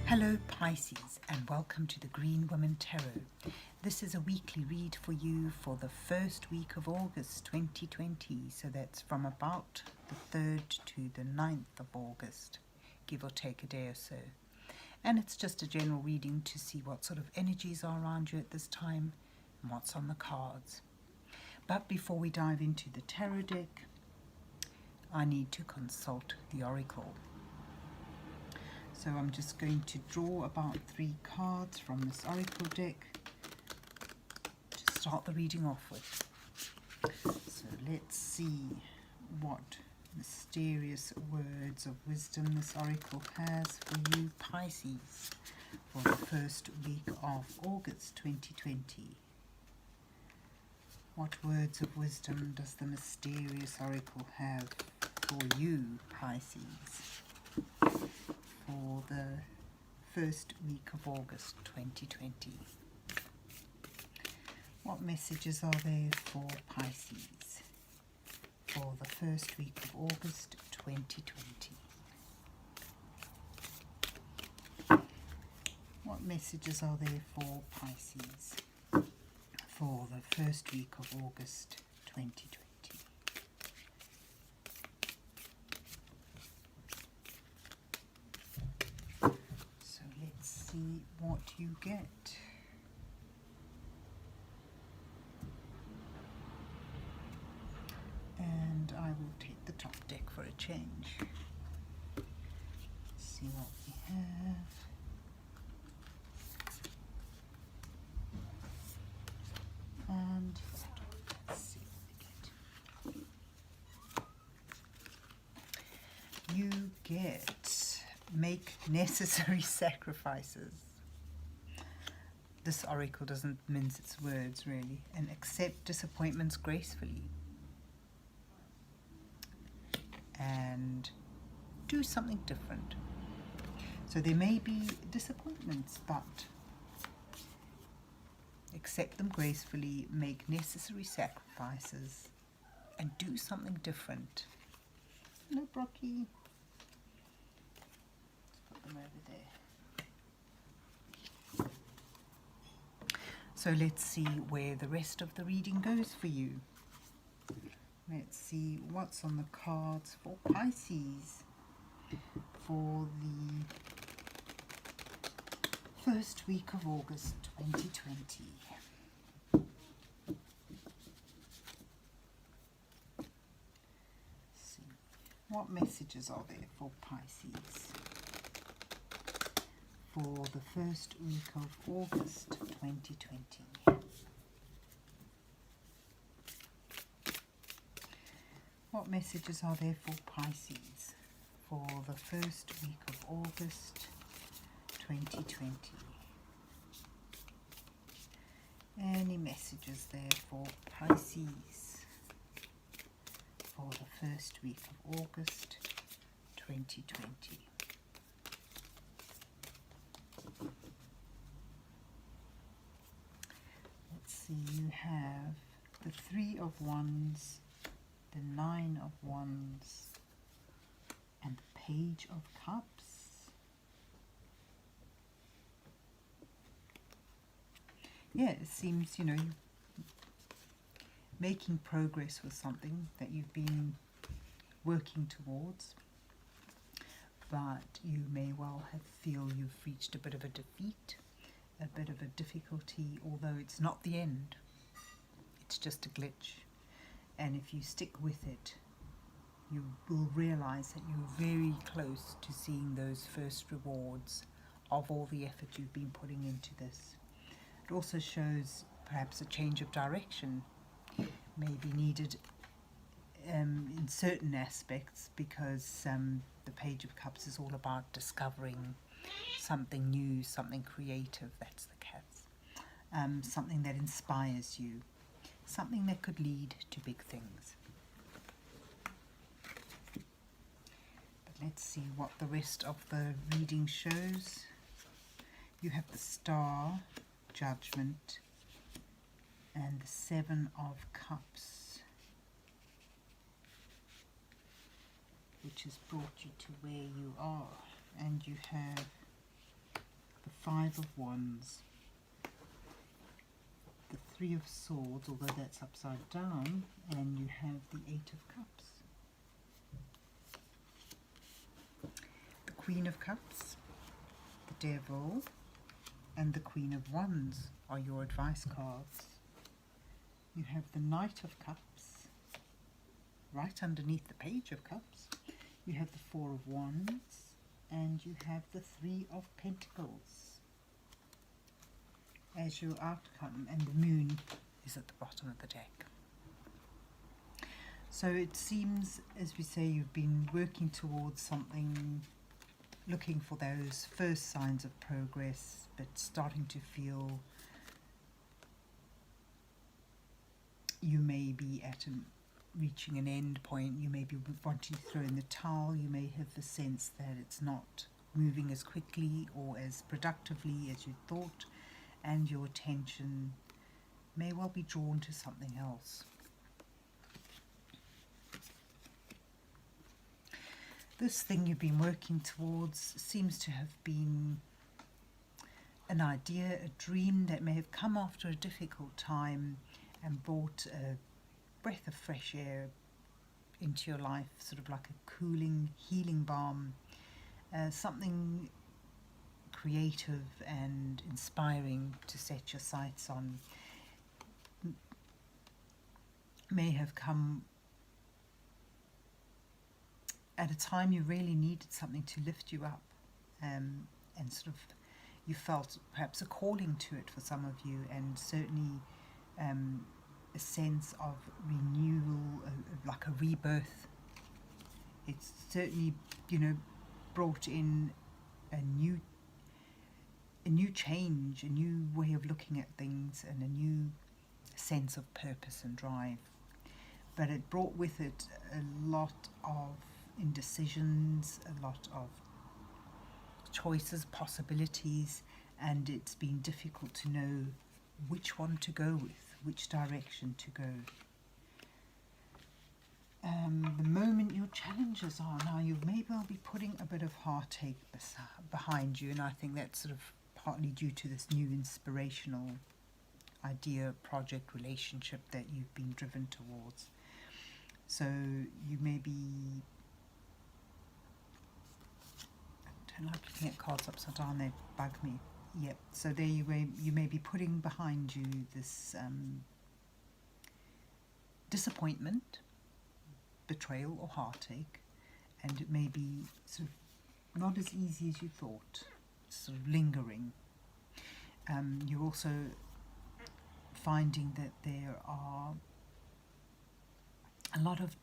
Hello Pisces, and welcome to the Green Women Tarot. This is a weekly read for you for the first week of August 2020, so that's from about the 3rd to the 9th of August, give or take a day or so. And it's just a general reading to see what sort of energies are around you at this time and what's on the cards. But before we dive into the tarot deck, I need to consult the oracle. So I'm just going to draw about 3 cards from this oracle deck to start the reading off with. So let's see what mysterious words of wisdom this oracle has for you Pisces for the first week of August 2020. What words of wisdom does the mysterious oracle have for you Pisces for the first week of August 2020. What messages are there for Pisces for the first week of August 2020? What messages are there for Pisces for the first week of August 2020? See what you get. And I will take the top deck for a change. See what we have. And let's see what we get. You get make necessary sacrifices. This oracle doesn't mince its words really, and accept disappointments gracefully. And do something different. So there may be disappointments, but accept them gracefully, make necessary sacrifices, and do something different. Hello, Brocky. Over there. So let's see where the rest of the reading goes for you. Let's see what's on the cards for Pisces for the first week of August 2020. Let's see. What messages are there for Pisces for the first week of August 2020. What messages are there for Pisces for the first week of August 2020? Any messages there for Pisces for the first week of August 2020? You have the 3 of Wands, the 9 of Wands, and the Page of Cups. Yeah, it seems, you know, making progress with something that you've been working towards, but you may well feel you've reached a bit of a defeat, a bit of a difficulty, although it's not the end. It's just a glitch. And if you stick with it, you will realize that you're very close to seeing those first rewards of all the effort you've been putting into this. It also shows perhaps a change of direction may be needed in certain aspects, because the Page of Cups is all about discovering something new, something creative, that's the cats, something that inspires you, something that could lead to big things. But let's see what the rest of the reading shows. You have the Star, Judgment, and the 7 of Cups, which has brought you to where you are. And you have Five of Wands, the Three of Swords, although that's upside down, and you have the Eight of Cups. The Queen of Cups, the Devil, and the Queen of Wands are your advice cards. You have the Knight of Cups, right underneath the Page of Cups. You have the Four of Wands, and you have the Three of Pentacles as your outcome, and the Moon is at the bottom of the deck. So it seems, as we say, you've been working towards something, looking for those first signs of progress, but starting to feel you may be reaching an end point. You may be wanting to throw in the towel. You may have the sense that it's not moving as quickly or as productively as you thought, and your attention may well be drawn to something else. This thing you've been working towards seems to have been an idea, a dream that may have come after a difficult time and brought a breath of fresh air into your life, sort of like a cooling, healing balm, something creative and inspiring to set your sights on. May have come at a time you really needed something to lift you up, and sort of you felt perhaps a calling to it for some of you, and certainly a sense of renewal, like a rebirth. It's certainly, brought in a new change, a new way of looking at things, and a new sense of purpose and drive. But it brought with it a lot of indecisions, a lot of choices, possibilities, and it's been difficult to know which one to go with, which direction to go. The moment your challenges are now, you may well be putting a bit of heartache behind you, and I think that's sort of partly due to this new inspirational idea, project, relationship that you've been driven towards. So you may be, I don't like looking at cards upside down, they bug me. Yep, so there you may be putting behind you this disappointment, betrayal or heartache, and it may be sort of not as easy as you thought, sort of lingering. You're also finding that there are a lot of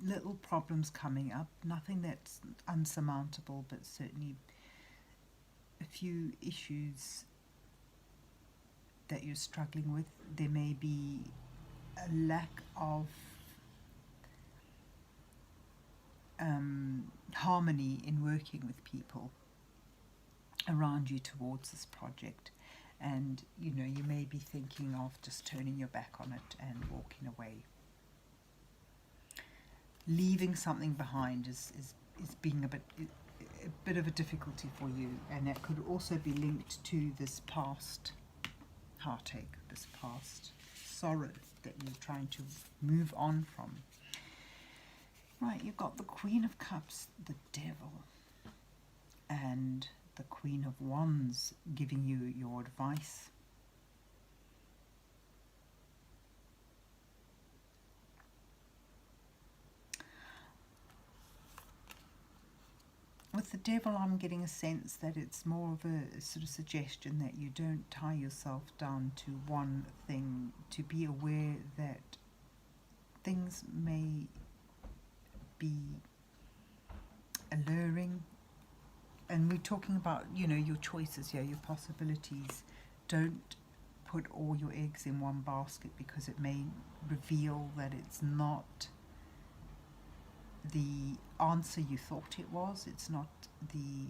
little problems coming up, nothing that's unsurmountable, but certainly a few issues that you're struggling with. There may be a lack of harmony in working with people around you towards this project, and you may be thinking of just turning your back on it and walking away. Leaving something behind is being a bit of a difficulty for you, and that could also be linked to this past heartache, this past sorrow that you're trying to move on from. Right, you've got the Queen of Cups, the Devil, and the Queen of Wands giving you your advice. With the Devil, I'm getting a sense that it's more of a sort of suggestion that you don't tie yourself down to one thing, to be aware that things may be alluring, and we're talking about your choices here, your possibilities. Don't put all your eggs in one basket, because it may reveal that it's not the answer you thought it was. It's not the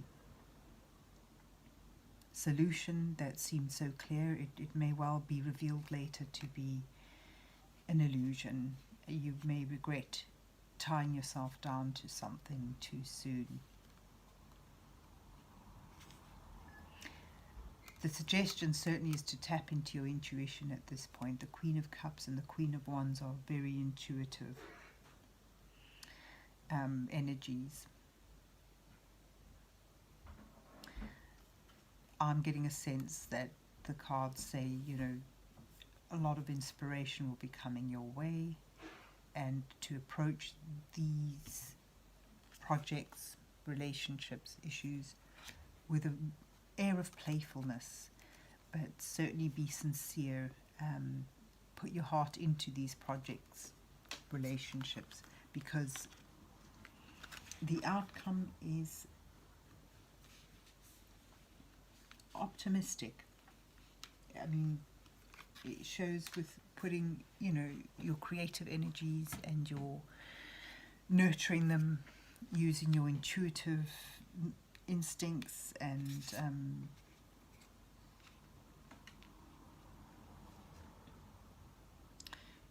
solution that seemed so clear. It may well be revealed later to be an illusion. You may regret tying yourself down to something too soon. The suggestion certainly is to tap into your intuition at this point. The Queen of Cups and the Queen of Wands are very intuitive energies. I'm getting a sense that the cards say, you know, a lot of inspiration will be coming your way, and to approach these projects, relationships, issues with an air of playfulness, but certainly be sincere. Put your heart into these projects, relationships, because the outcome is optimistic. I mean, it shows with putting, you know, your creative energies and your nurturing them, using your intuitive instincts and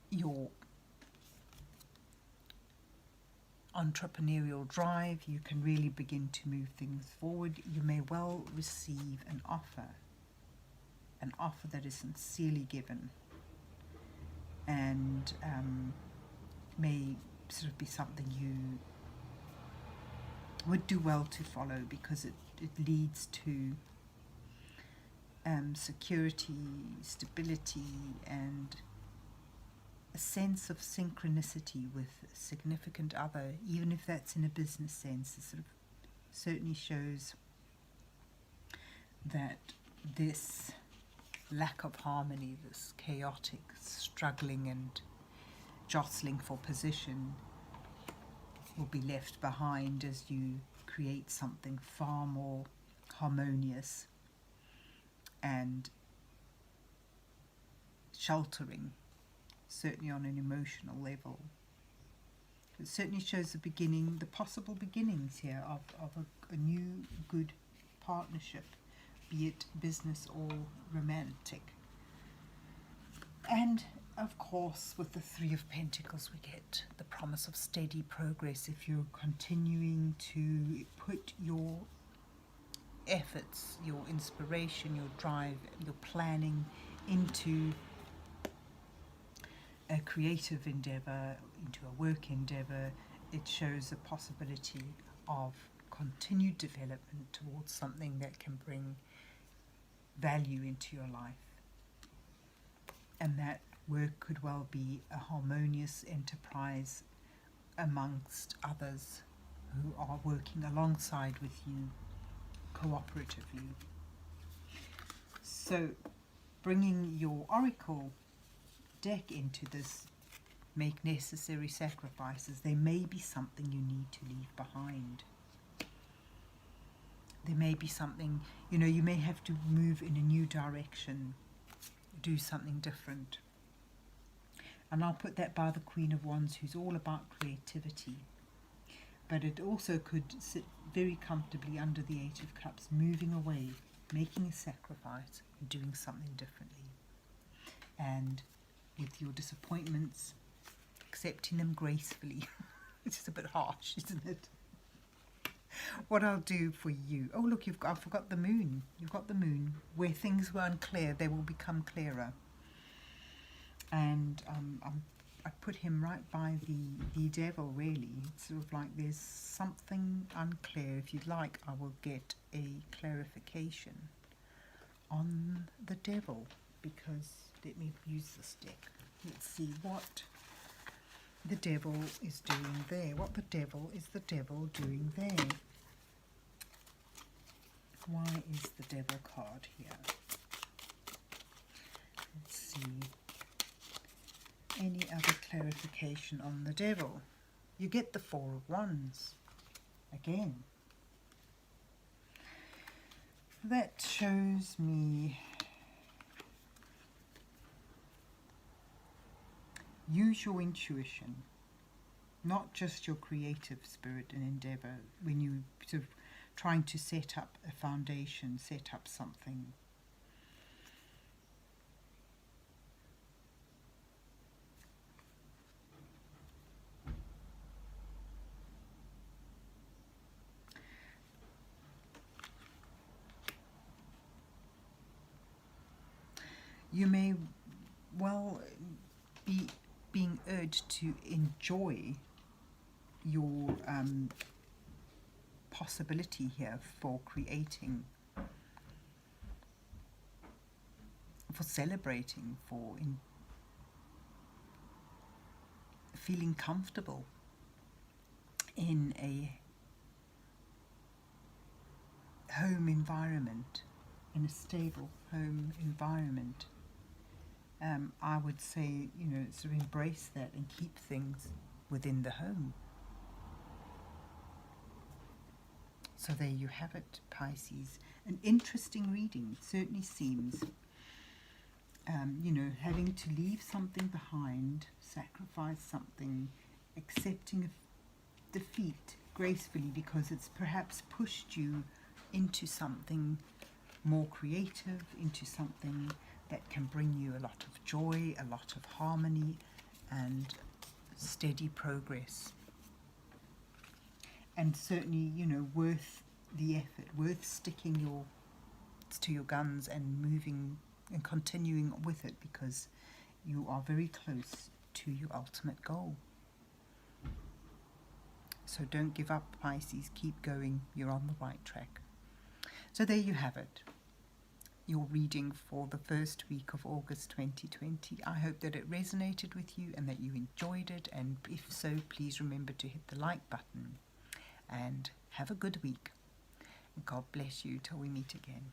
your entrepreneurial drive. You can really begin to move things forward. You may well receive an offer that is sincerely given, and may sort of be something you would do well to follow, because it leads to security, stability, and a sense of synchronicity with a significant other, even if that's in a business sense. It sort of certainly shows that this lack of harmony, this chaotic struggling and jostling for position, will be left behind as you create something far more harmonious and sheltering, certainly on an emotional level. It certainly shows the beginning, the possible beginnings here of a new good partnership, be it business or romantic. And of course, with the Three of Pentacles, we get the promise of steady progress. If you're continuing to put your efforts, your inspiration, your drive, your planning into a creative endeavor, into a work endeavor, it shows a possibility of continued development towards something that can bring value into your life. And that work could well be a harmonious enterprise amongst others who are working alongside with you, cooperatively. So bringing your oracle deck into this, make necessary sacrifices. There may be something you need to leave behind. There may be something, you know, you may have to move in a new direction, do something different. And I'll put that by the Queen of Wands, who's all about creativity. But it also could sit very comfortably under the Eight of Cups, moving away, making a sacrifice, and doing something differently. And with your disappointments, accepting them gracefully. Which is a bit harsh, isn't it? What I'll do for you. Oh, look, I forgot the moon. You've got the moon. Where things were unclear, they will become clearer. And I put him right by the devil, really. It's sort of like there's something unclear. If you'd like, I will get a clarification on the devil, because let me use this deck. Let's see what the devil is doing there. What the devil is the devil doing there? Why is the devil card here? Let's see. Any other clarification on the devil? You get the Four of Wands again. That shows me use your intuition, not just your creative spirit and endeavor when you sort of trying to set up a foundation, set up something. You may well be being urged to enjoy your possibility here for creating, for celebrating, for feeling comfortable in a home environment, in a stable home environment. I would say, sort of embrace that and keep things within the home. So there you have it, Pisces. An interesting reading. It certainly seems, having to leave something behind, sacrifice something, accepting a defeat gracefully because it's perhaps pushed you into something more creative, into something that can bring you a lot of joy, a lot of harmony, and steady progress. And certainly, worth the effort, worth sticking to your guns and moving and continuing with it, because you are very close to your ultimate goal. So don't give up, Pisces. Keep going. You're on the right track. So there you have it. Your reading for the first week of August 2020. I hope that it resonated with you and that you enjoyed it. And if so, please remember to hit the like button. And have a good week. God bless you till we meet again.